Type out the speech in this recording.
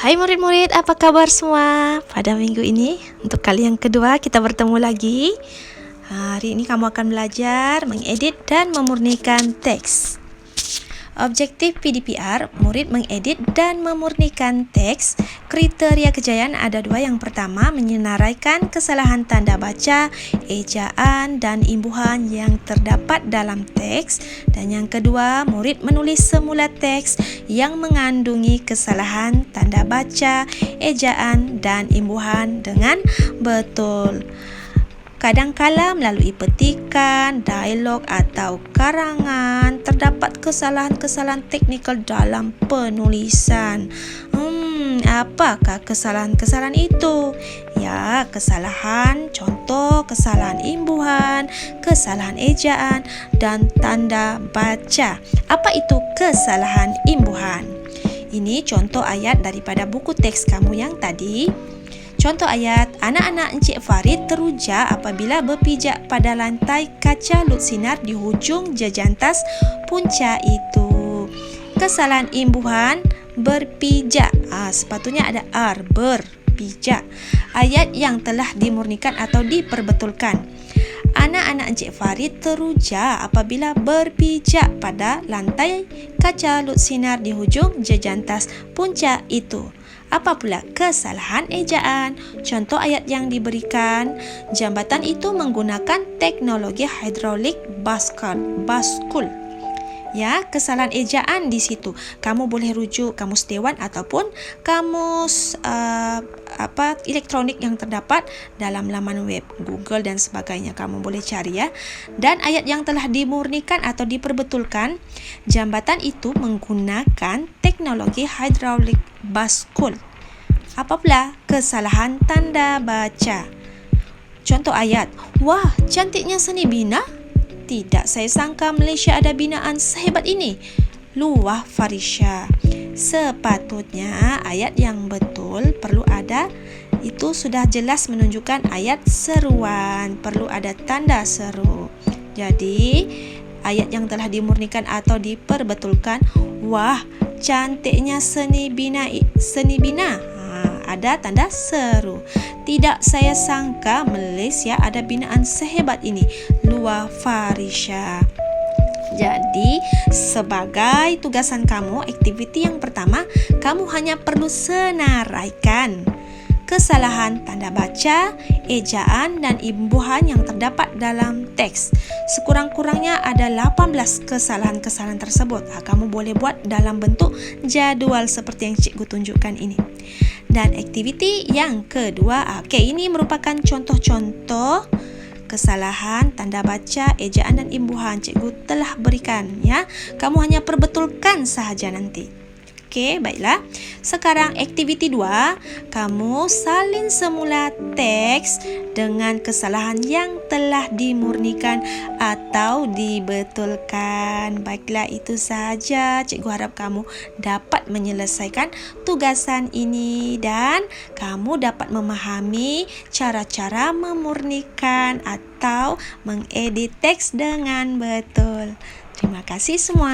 Hai murid-murid, apa kabar semua? Pada minggu ini, untuk kali yang kedua kita bertemu lagi. Hari ini kamu akan belajar mengedit dan memurnikan teks. Objektif PDPR, murid mengedit dan memurnikan teks. Kriteria kejayaan ada dua. Yang pertama, menyenaraikan kesalahan tanda baca, ejaan dan imbuhan yang terdapat dalam teks. Dan yang kedua, murid menulis semula teks yang mengandungi kesalahan tanda baca, ejaan dan imbuhan dengan betul. Kadangkala melalui petikan, dialog atau karangan terdapat kesalahan-kesalahan teknikal dalam penulisan. Apakah kesalahan-kesalahan itu? Ya, kesalahan contoh, kesalahan imbuhan, kesalahan ejaan dan tanda baca. Apa itu kesalahan imbuhan? Ini contoh ayat daripada buku teks kamu yang tadi. Contoh ayat, anak-anak Encik Farid teruja apabila berpijak pada lantai kaca lut sinar di hujung jejantas punca itu. Kesalahan imbuhan, berpijak. Sepatutnya ada ar, berpijak. Ayat yang telah dimurnikan atau diperbetulkan. Anak-anak Encik Farid teruja apabila berpijak pada lantai kaca lut sinar di hujung jejantas punca itu. Apa pula kesalahan ejaan? Contoh ayat yang diberikan, jambatan itu menggunakan teknologi hidrolik baskul. Ya, kesalahan ejaan di situ. Kamu boleh rujuk kamus Dewan ataupun kamus elektronik yang terdapat dalam laman web Google dan sebagainya. Kamu boleh cari ya. Dan ayat yang telah dimurnikan atau diperbetulkan, jambatan itu menggunakan teknologi hidrolik baskul. Apa pula kesalahan tanda baca? Contoh ayat, wah, cantiknya seni bina. Tidak saya sangka Malaysia ada binaan sehebat ini. Luah Farisha. Sepatutnya ayat yang betul perlu ada, itu sudah jelas menunjukkan ayat seruan, perlu ada tanda seru. Jadi ayat yang telah dimurnikan atau diperbetulkan, wah, cantiknya seni bina. Ada tanda seru. Tidak saya sangka Malaysia ada binaan sehebat ini. Luah Farisha. Jadi, sebagai tugasan kamu, aktiviti yang pertama, kamu hanya perlu senaraikan kesalahan tanda baca, ejaan dan imbuhan yang terdapat dalam teks. Sekurang-kurangnya ada 18 kesalahan-kesalahan tersebut. Kamu boleh buat dalam bentuk jadual seperti yang cikgu tunjukkan ini. Dan aktiviti yang kedua, ini merupakan contoh-contoh kesalahan tanda baca, ejaan dan imbuhan cikgu telah berikan ya. Kamu hanya perbetulkan sahaja nanti. Baiklah. Sekarang aktiviti 2, kamu salin semula teks dengan kesalahan yang telah dimurnikan atau dibetulkan. Baiklah, itu sahaja. Cikgu harap kamu dapat menyelesaikan tugasan ini dan kamu dapat memahami cara-cara memurnikan atau mengedit teks dengan betul. Terima kasih semua.